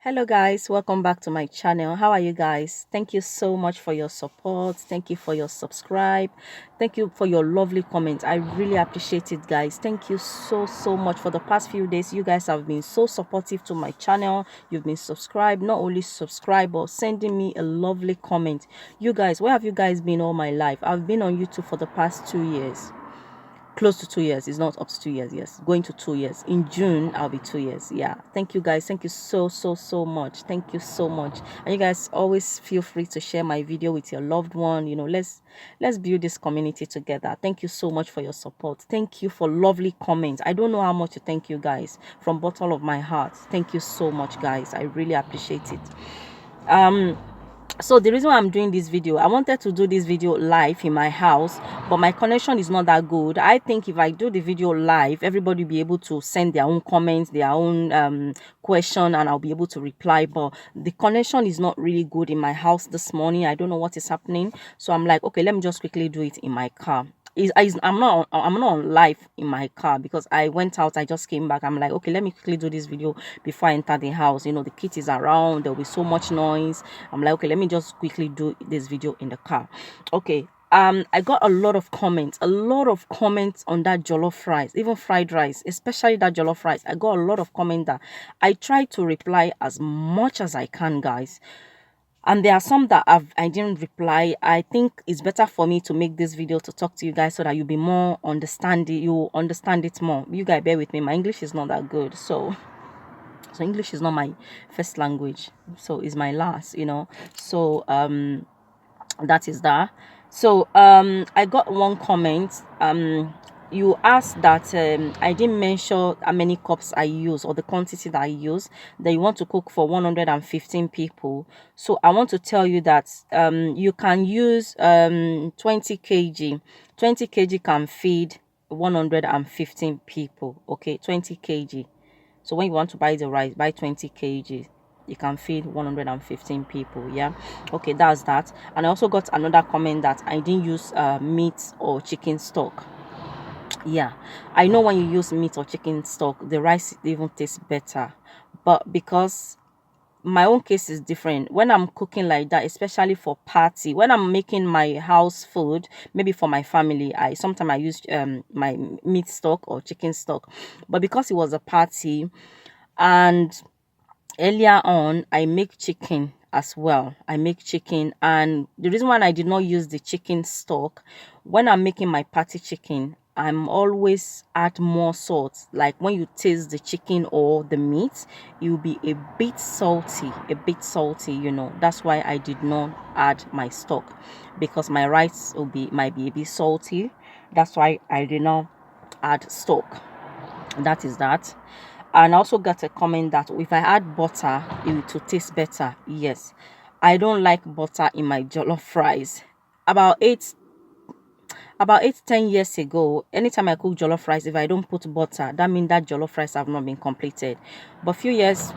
Hello guys, welcome back to my channel. How are you guys? Thank you so much for your support. Thank you for your subscribe. Thank you for your lovely comments. I really appreciate it, guys. Thank you so much. For the past few days, you guys have been so supportive to my channel. You've been subscribed, not only subscribe but sending me a lovely comment. You guys, where have you guys been all my life? I've been on YouTube for the past 2 years, close to 2 years. It's not up to 2 years. Yes, going to 2 years. In June I'll be 2 years. Yeah, thank you guys. Thank you so much. Thank you so much. And you guys always feel free to share my video with your loved one. Let's build this community together. Thank you so much for your support. Thank you for lovely comments. I don't know how much to thank you guys from bottom of my heart. Thank you so much, guys. I really appreciate it. So the reason why I'm doing this video, I wanted to do this video live in my house, but my connection is not that good. I think if I do the video live, everybody will be able to send their own comments, their own question, and I'll be able to reply. But the connection is not really good in my house this morning. I don't know what is happening, so I'm like, okay, let me just quickly do it in my car. I'm not on live in my car because I went out. I just came back. I'm like, okay, let me quickly do this video before I enter the house. The kid is around. There'll be so much noise. I'm like, okay, let me just quickly do this video in the car. Okay. I got a lot of comments on that jollof rice, even fried rice, especially that jollof rice. I got a lot of comments that I try to reply as much as I can, guys. And there are some that I didn't reply. I think it's better for me to make this video to talk to you guys so that you'll be more understanding. You understand it more. You guys bear with me. My English is not that good, so English is not my first language, so it's my last. So that is that. So I got one comment. You asked that I didn't mention how many cups I use or the quantity that I use, that you want to cook for 115 people. So I want to tell you that you can use 20 kg. 20 kg can feed 115 people. Okay, 20 kg. So when you want to buy the rice, buy 20 kg. You can feed 115 people. Yeah, okay, that's that. And I also got another comment that I didn't use meat or chicken stock. Yeah, I know when you use meat or chicken stock, the rice even tastes better, but because my own case is different. When I'm cooking like that, especially for party, when I'm making my house food, maybe for my family, I sometimes I use my meat stock or chicken stock. But because it was a party, and earlier on I make chicken as well. I make chicken, and the reason why I did not use the chicken stock, when I'm making my party chicken, I'm always add more salt. Like when you taste the chicken or the meat, it will be a bit salty, That's why I did not add my stock, because my rice might be a bit salty. That's why I did not add stock. That is that. And I also got a comment that if I add butter, it will taste better. Yes, I don't like butter in my jollof rice. About 8 to 10 years ago, anytime I cook jollof rice, if I don't put butter, that means that jollof rice have not been completed. But few years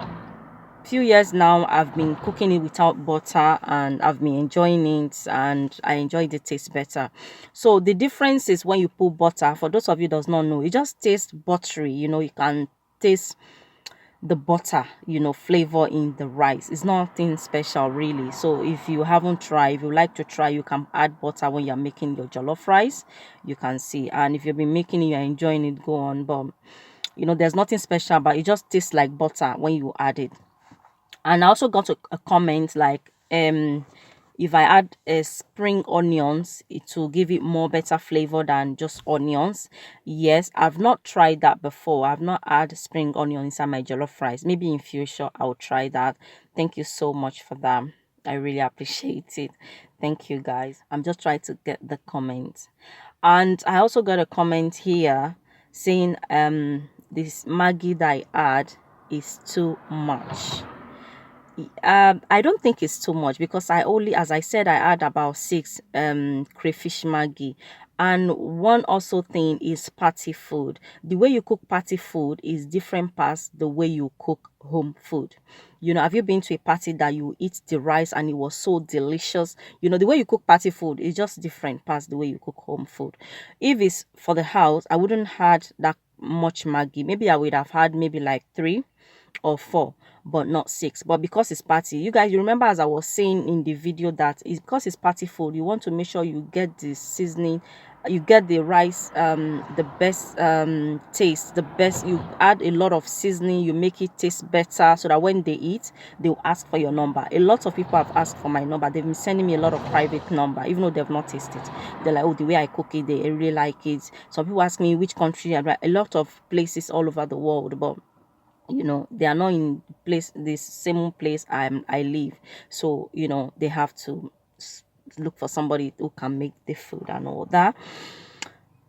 now, I've been cooking it without butter, and I've been enjoying it, and I enjoy the taste better. So the difference is when you put butter. For those of you does not know, it just tastes buttery. You can taste the butter flavor in the rice. It's nothing special really. So if you haven't tried, if you like to try, you can add butter when you're making your jollof rice. You can see, and if you've been making it, you're enjoying it, go on. But there's nothing special, but it just tastes like butter when you add it. And I also got a comment like if I add spring onions, it will give it more better flavor than just onions. Yes, I've not tried that before. I've not add spring onion inside my jollof rice. Maybe in future I'll try that. Thank you so much for that. I really appreciate it. Thank you, guys. I'm just trying to get the comments. And I also got a comment here saying this Maggi that I add is too much. I don't think it's too much, because as I said, I add about 6 crayfish Maggi. And one also thing is party food. The way you cook party food is different past the way you cook home food. Have you been to a party that you eat the rice and it was so delicious? The way you cook party food is just different past the way you cook home food. If it's for the house, I wouldn't had that much Maggi. Maybe I would have had maybe like 3. or 4, but not 6. But because it's party, you guys, you remember as I was saying in the video that it's because it's party food, you want to make sure you get the seasoning, you get the rice, the best taste, the best. You add a lot of seasoning, you make it taste better, so that when they eat, they'll ask for your number. A lot of people have asked for my number. They've been sending me a lot of private number, even though they've not tasted it. They're like, oh, the way I cook it, they really like it. Some people ask me which country. A lot of places all over the world, but you know, they are not in this same place I live, so you know, they have to look for somebody who can make the food and all that.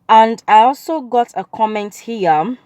And I also got a comment here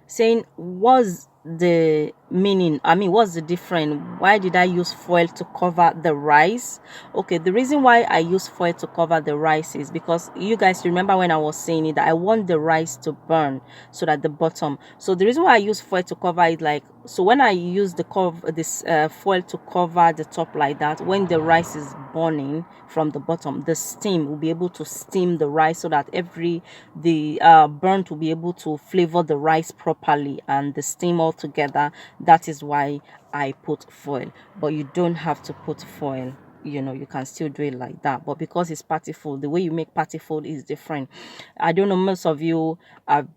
saying, what's the meaning, what's the difference, why did I use foil to cover the rice? Okay, the reason why I use foil to cover the rice is because you guys remember when I was saying it, that I want the rice to burn, so that the bottom, so the reason why I use foil to cover it, like, so when I use the foil to cover the top like that, when the rice is burning from the bottom, the steam will be able to steam the rice, so that the burnt will be able to flavor the rice properly, and the steam all together. That is why I put foil. But you don't have to put foil, you know, you can still do it like that. But because it's party food, the way you make party food is different. I don't know, most of you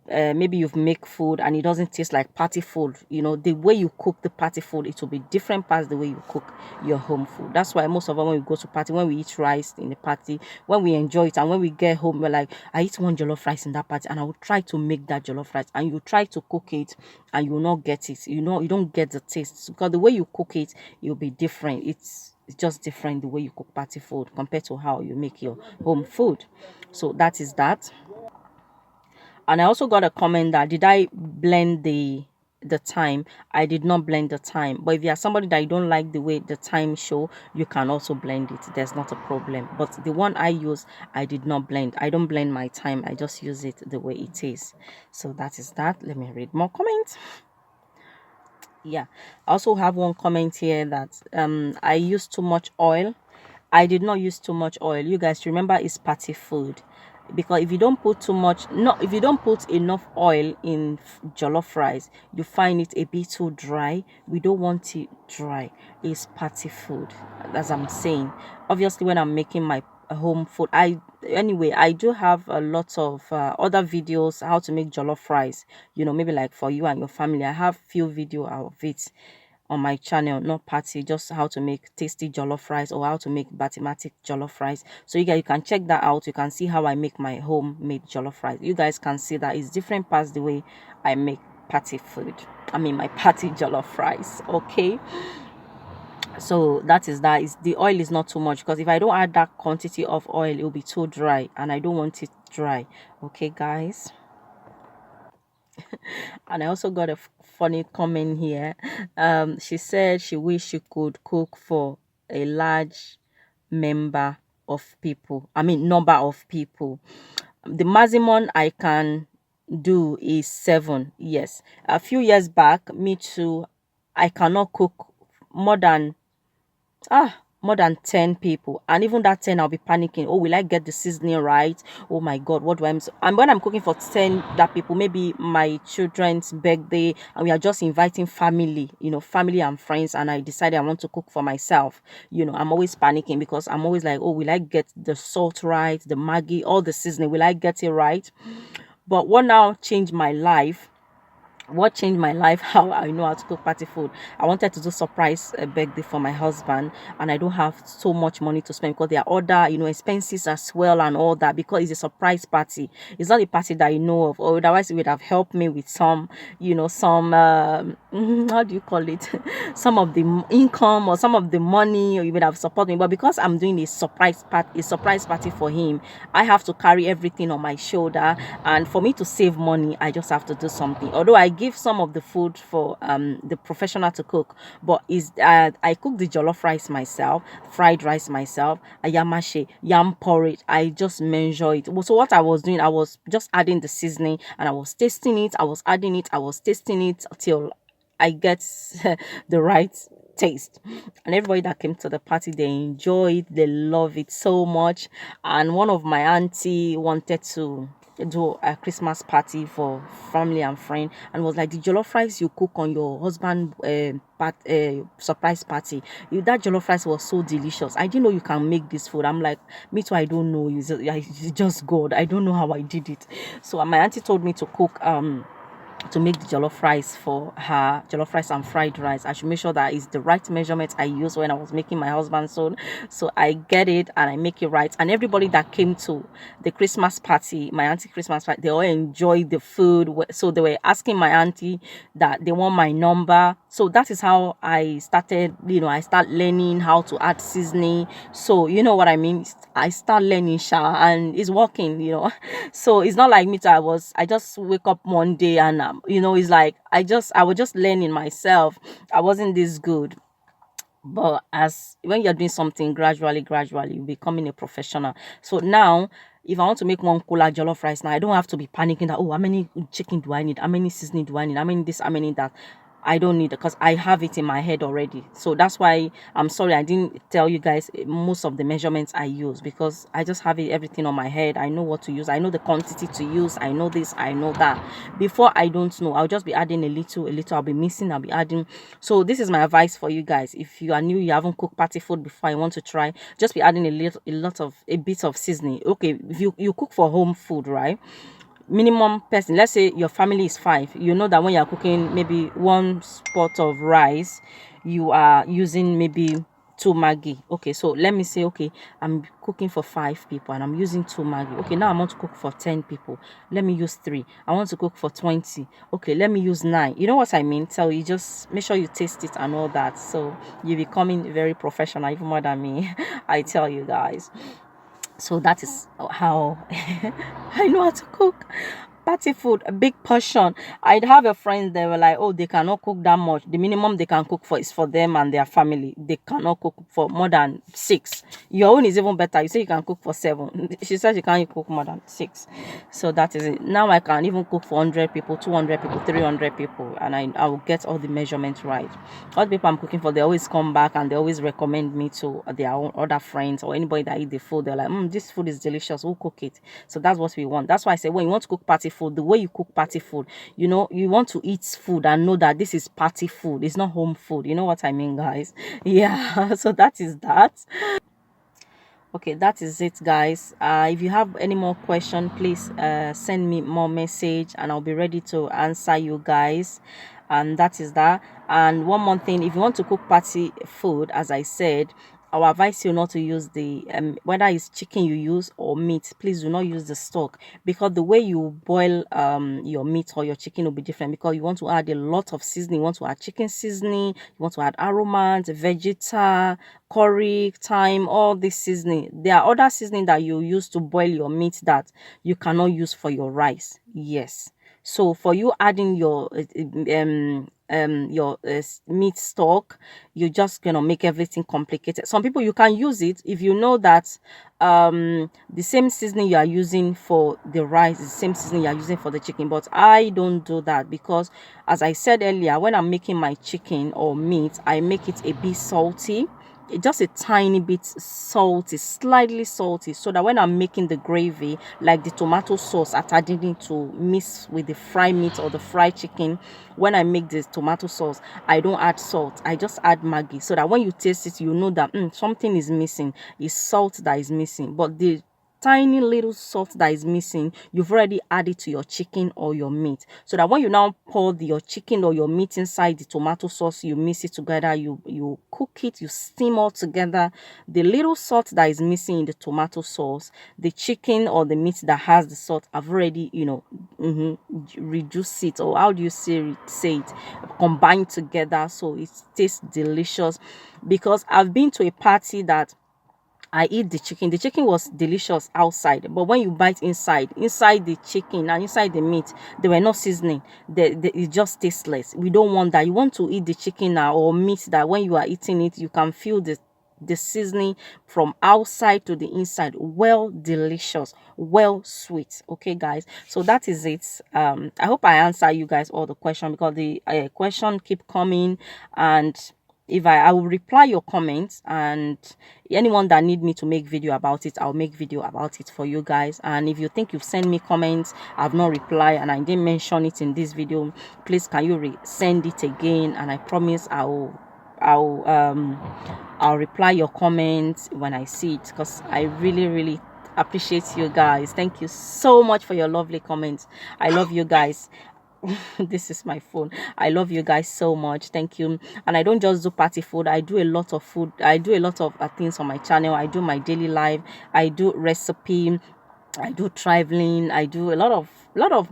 maybe you've made food and it doesn't taste like party food. You know, the way you cook the party food, it will be different past the way you cook your home food. That's why most of us, when we go to party, when we eat rice in the party, when we enjoy it, and when we get home, we're like, I eat one jollof rice in that party, and I will try to make that jollof rice, and you try to cook it and you will not get it. You know, you don't get the taste, because the way you cook it, it'll be different. It's just different the way you cook party food compared to how you make your home food. So that is that. And I also got a comment that, did I blend the time? I did not blend the time. But if you are somebody that you don't like the way the time show, you can also blend it. There's not a problem. But the one I use, I did not blend. I don't blend my time. I just use it the way it is. So that is that. Let me read more comments. Yeah, I also have one comment here that I used too much oil. I did not use too much oil. You guys remember, it's party food, because if you don't put too much, no, if you don't put enough oil in jollof rice, you find it a bit too dry. We don't want it dry. It's party food, as I'm saying. Obviously, when I'm making my home food, I do have a lot of other videos how to make jollof rice, you know, maybe like for you and your family. I have few video of it on my channel, not party, just how to make tasty jollof rice, or how to make basmati jollof rice. So you guys, you can check that out. You can see how I make my homemade jollof rice. You guys can see that it's different past the way I make party food, my party jollof rice. Okay, so that is the oil is not too much, because if I don't add that quantity of oil, it will be too dry, and I don't want it dry. Okay guys. And I also got a funny comment here. She said she wished she could cook for a large member of people. Number of people. The maximum I can do is 7. Yes. A few years back, me too, I cannot cook more than more than 10 people, and even that 10, I'll be panicking. Oh, will I get the seasoning right? Oh my god, what do I miss? And when I'm cooking for 10 that people, maybe my children's birthday, and we are just inviting family, family and friends, and I decided I want to cook for myself, I'm always panicking, because I'm always like, oh, will I get the salt right, the maggi, all the seasoning, will I get it right? But what now changed my life, how I know how to cook party food. I wanted to do surprise birthday for my husband, and I don't have so much money to spend, because there are other expenses as well and all that, because it's a surprise party. It's not a party that you know of, or otherwise it would have helped me with some how do you call it, some of the income or some of the money, or you would have supported me. But because I'm doing a surprise party for him, I have to carry everything on my shoulder, and for me to save money, I just have to do something. Although I give some of the food for the professional to cook, but I cook the jollof rice myself, fried rice myself, ayamashi, yam porridge. I just measure it. So what I was doing, I was just adding the seasoning, and I was tasting it, I was adding it, I was tasting it till I get the right taste. And everybody that came to the party, they enjoy it, they love it so much. And one of my auntie wanted to do a Christmas party for family and friend, and was like, the jollof rice you cook on your husband surprise party, that jollof rice was so delicious. I didn't know you can make this food. I'm like, me too, I don't know. It's just God. I don't know how I did it. So my auntie told me to cook to make the jollof rice for her, jollof rice and fried rice. I should make sure that it's the right measurement I used when I was making my husband's own. So I get it and I make it right. And everybody that came to the Christmas party, my auntie Christmas party, they all enjoyed the food. So they were asking my auntie that they want my number. So that is how I started, I start learning how to add seasoning. So you know what I mean? I start learning, and it's working. So it's not like me too, I just wake up one day and it's like I was just learning myself. I wasn't this good. But as when you're doing something gradually, you're becoming a professional. So now, if I want to make one cola jollof rice now, I don't have to be panicking that, oh, how many chicken do I need? How many seasoning do I need? How many this, how many that? I don't need it because I have it in my head already. So that's why I'm sorry I didn't tell you guys most of the measurements I use, because I just have everything on my head. I know what to use. I know the quantity to use. I know this. I know that. Before, I don't know. I'll just be adding a little. I'll be missing. I'll be adding. So this is my advice for you guys. If you are new, you haven't cooked party food before, I want to try, just be adding a bit of seasoning. Okay, if you cook for home food, right? Minimum person, let's say your family is 5, you know that when you're cooking maybe one pot of rice, you are using maybe 2 maggi. Okay, so let me say, okay, I'm cooking for 5 people and I'm using 2 maggi. Okay, now I want to cook for 10 people, let me use 3. I want to cook for 20, okay, let me use 9. You know what I mean? So you just make sure you taste it and all that, so you're becoming very professional, even more than me. I tell you guys. So that is how I know how to cook party food, a big portion. I'd have a friend, they were like, oh, they cannot cook that much. The minimum they can cook for is for them and their family. They cannot cook for more than 6. Your own is even better. You say you can cook for 7. She said she can't cook more than 6. So that is it. Now I can even cook for 100 people, 200 people, 300 people, and I will get all the measurements right. All the people I'm cooking for, they always come back and they always recommend me to their own other friends or anybody that eat the food. They're like, this food is delicious, we'll cook it. So that's what we want. That's why I say, when you want to cook party food, the way you cook party food, you want to eat food and know that this is party food, it's not home food. You know what I mean, guys? Yeah. So that is that. Okay, that is it, guys. If you have any more question, please send me more message and I'll be ready to answer you guys. And that is that. And one more thing, if you want to cook party food, as I said, I will advise you not to use the whether it's chicken you use or meat. Please do not use the stock, because the way you boil your meat or your chicken will be different, because you want to add a lot of seasoning. You want to add chicken seasoning, you want to add aromas, vegeta, curry, thyme, all this seasoning. There are other seasoning that you use to boil your meat that you cannot use for your rice. Yes. So for you adding your meat stock, you're just gonna make everything complicated. Some people, you can use it if you know that the same seasoning you are using for the rice is the same seasoning you are using for the chicken. But I don't do that, because as I said earlier, when I'm making my chicken or meat, I make it a bit salty, just a tiny bit salty, slightly salty, so that when I'm making the gravy, like the tomato sauce, after adding it to mix with the fried meat or the fried chicken, when I make this tomato sauce, I don't add salt, I just add Maggi, so that when you taste it, you know that something is missing. It's salt that is missing, but the tiny little salt that is missing, you've already added to your chicken or your meat, so that when you now pour your chicken or your meat inside the tomato sauce, you mix it together, you cook it, you steam all together. The little salt that is missing in the tomato sauce, the chicken or the meat that has the salt, I've already reduce it, or how do you say it, combined together, so it tastes delicious. Because I've been to a party that I eat the chicken. The chicken was delicious outside, but when you bite inside the chicken and inside the meat, they were not seasoning. It just tasteless. We don't want that. You want to eat the chicken now or meat that when you are eating it, you can feel the seasoning from outside to the inside. Well, delicious, well, sweet. Okay, guys, so that is it. I hope I answer you guys all the question, because the question keep coming, and if I will reply your comments, and anyone that need me to make video about it, I'll make video about it for you guys. And if you think you've sent me comments I've not replied and I didn't mention it in this video, please can you send it again, and I promise I'll reply your comments when I see it, because I really appreciate you guys. Thank you so much for your lovely comments. I love you guys. This is my phone. I love you guys so much. Thank you. And I don't just do party food, I do a lot of food. I do a lot of things on my channel. I do my daily life, I do recipe, I do traveling, I do a lot of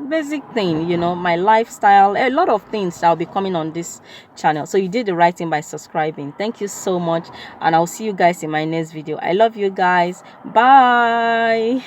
basic thing, you know, my lifestyle, a lot of things that will be coming on this channel. So you did the right thing by subscribing. Thank you so much, and I'll see you guys in my next video. I love you guys. Bye.